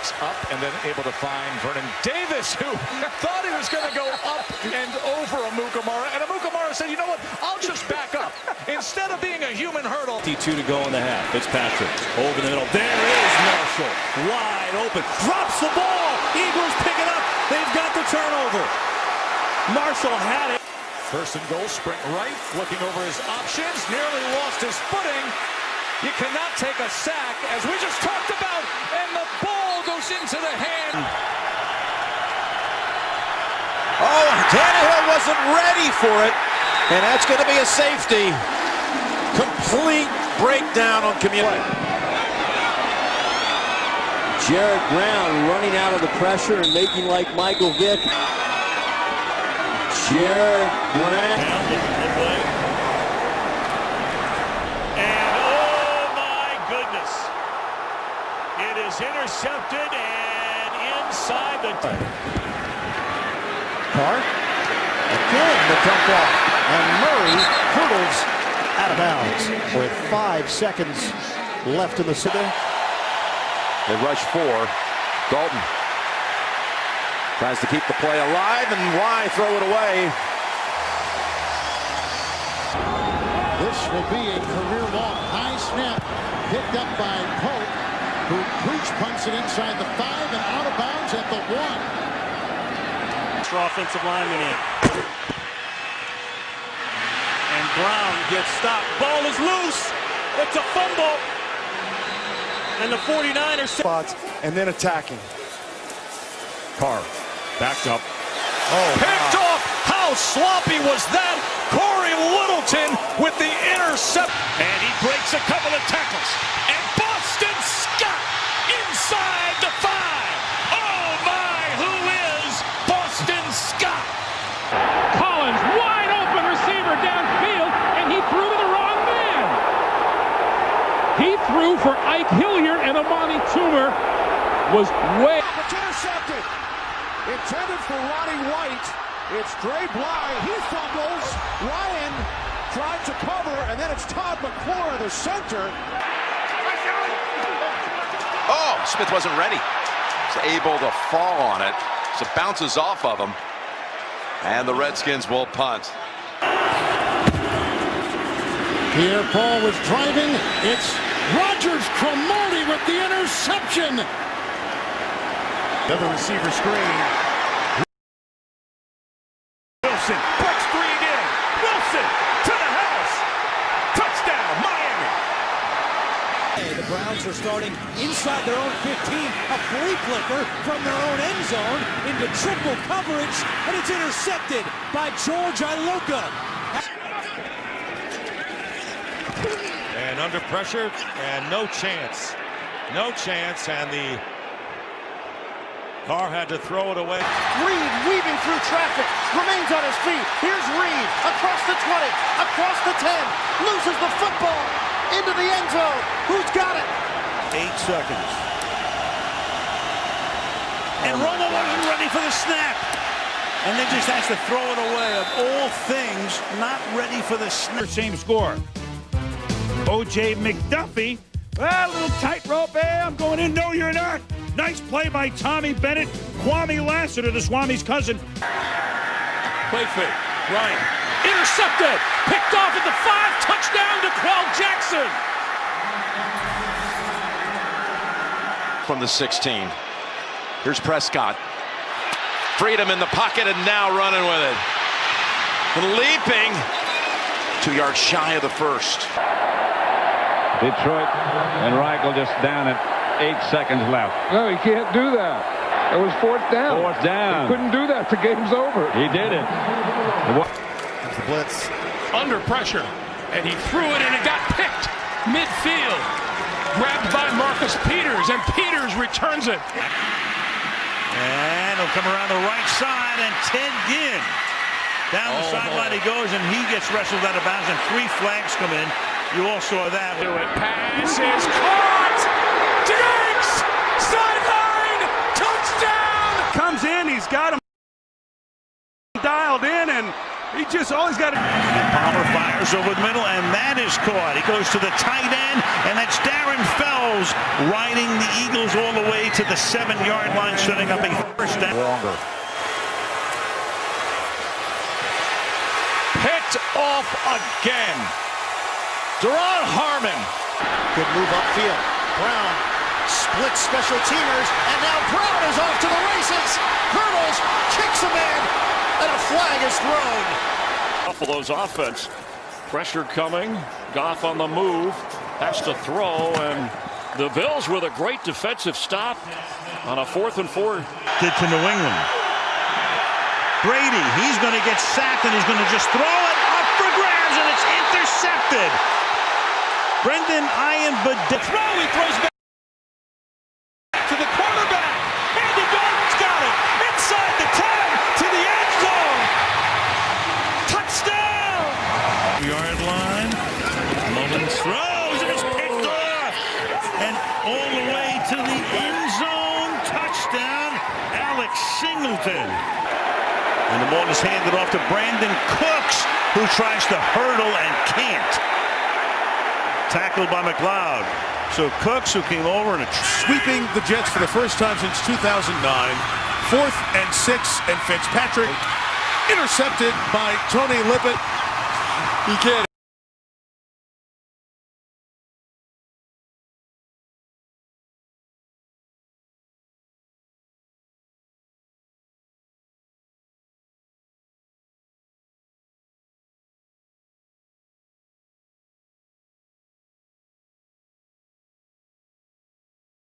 backs up and then able to find Vernon Davis, who thought he was going to go up and over Amukamara. And Amukamara said, you know what, I'll just back up. Instead of being a human hurdle. 52 to go in the half. Fitzpatrick over the middle. There is Marshall. Wide open. Drops the ball. Eagles pick it up. They've got the turnover. Marshall had it. First and goal, sprint right, looking over his options, nearly lost his footing. You cannot take a sack, as we just talked about, and the ball goes into the hand. Oh, Tannehill wasn't ready for it, and that's going to be a safety. Complete breakdown on community. Jared Brown running out of the pressure and making like Michael Vick. Jared Brown. And oh my goodness. It is intercepted and inside the... Carr. Again, the dump off. And Murray hurdles out of bounds with 5 seconds left in the city. They rush 4. Dalton tries to keep the play alive, and why throw it away? This will be a career-long high snap picked up by Pope, who pooch punts it inside the 5 and out of bounds at the 1. Extra offensive lineman in. And Brown gets stopped. Ball is loose. It's a fumble. And the 49ers spots and then attacking. Carr backed up. Oh, picked off. How sloppy was that? Corey Littleton with the intercept. and he breaks a couple of tackles. And Boston Scott inside the 5. Oh my, who is Boston Scott? Collins, wide open receiver downfield, and he threw to the wrong man. He threw for Ike Hilliard, and Amani Toomer was way. It's intercepted. Intended for Ronnie White. It's Dre Bly. He fumbles. Ryan tried to cover, and then it's Todd McClure, the center. Oh, Smith wasn't ready. He's able to fall on it. So it bounces off of him. And the Redskins will punt. Pierre Paul was driving. It's Rogers Cromartie with the interception. Another receiver screen. Wilson breaks 3 again. Wilson to the house. Touchdown, Miami. The Browns are starting inside their own 15. A flea flicker from their own end zone into triple coverage, and it's intercepted by George Iloka. And under pressure, and no chance. No chance, and the Carr had to throw it away. Reed weaving through traffic, remains on his feet. Here's Reed across the 20, across the 10, loses the football into the end zone. Who's got it? 8 seconds. And Romo wasn't ready for the snap. And then just has to throw it away. Of all things, not ready for the snap. Same score. O.J. McDuffie. Well, a little tightrope. Hey, I'm going in. No, you're not. Nice play by Tommy Bennett. Kwame Lassiter, the Swami's cousin. Play fake. Ryan. Intercepted. Picked off at the 5. Touchdown to Quell Jackson. From the 16. Here's Prescott. Freedom in the pocket and now running with it. And leaping 2 yards shy of the first. Detroit and Reich will just down it. 8 seconds left. No, he can't do that. It was 4th down. 4th down. He couldn't do that. The game's over. He did it. The blitz. Under pressure. And he threw it and it got picked. Midfield. Grabbed by Marcus Peters, and Peters returns it. And he'll come around the right side, and Ted Ginn. Down the sideline he goes, and he gets wrestled out of bounds, and 3 flags come in. You all saw that. Pass is caught. Diggs! Sideline! Touchdown! Comes in, he's got him dialed in, and he just always got it. Palmer fires over the middle, and that is caught. He goes to the tight end, and that's Darren Fells. Bills riding the Eagles all the way to the 7-yard line, setting up a first down. Longer. Picked off again. Duron Harmon. Good move upfield. Brown splits special teamers, and now Brown is off to the races. Hurdles, kicks a man, and a flag is thrown. Buffalo's offense. Pressure coming. Goff on the move. Has to throw, and the Bills with a great defensive stop on a 4th and 4. Did to New England. Brady, he's going to get sacked, and he's going to just throw it up for grabs, and it's intercepted. Brendan Ian-Burdett. He throws back to the quarterback. Andy Dalton's got it. Inside the 10 to the end zone. Touchdown. Yard line. Mullins throws, and it's picked off. And all the way to the end zone. Touchdown, Alex Singleton. And the ball is handed off to Brandon Cooks, who tries to hurdle and can't. Tackled by McLeod. So Cooks, who came over and sweeping the Jets for the first time since 2009. 4th and 6, and Fitzpatrick intercepted by Tony Lippett. He can't.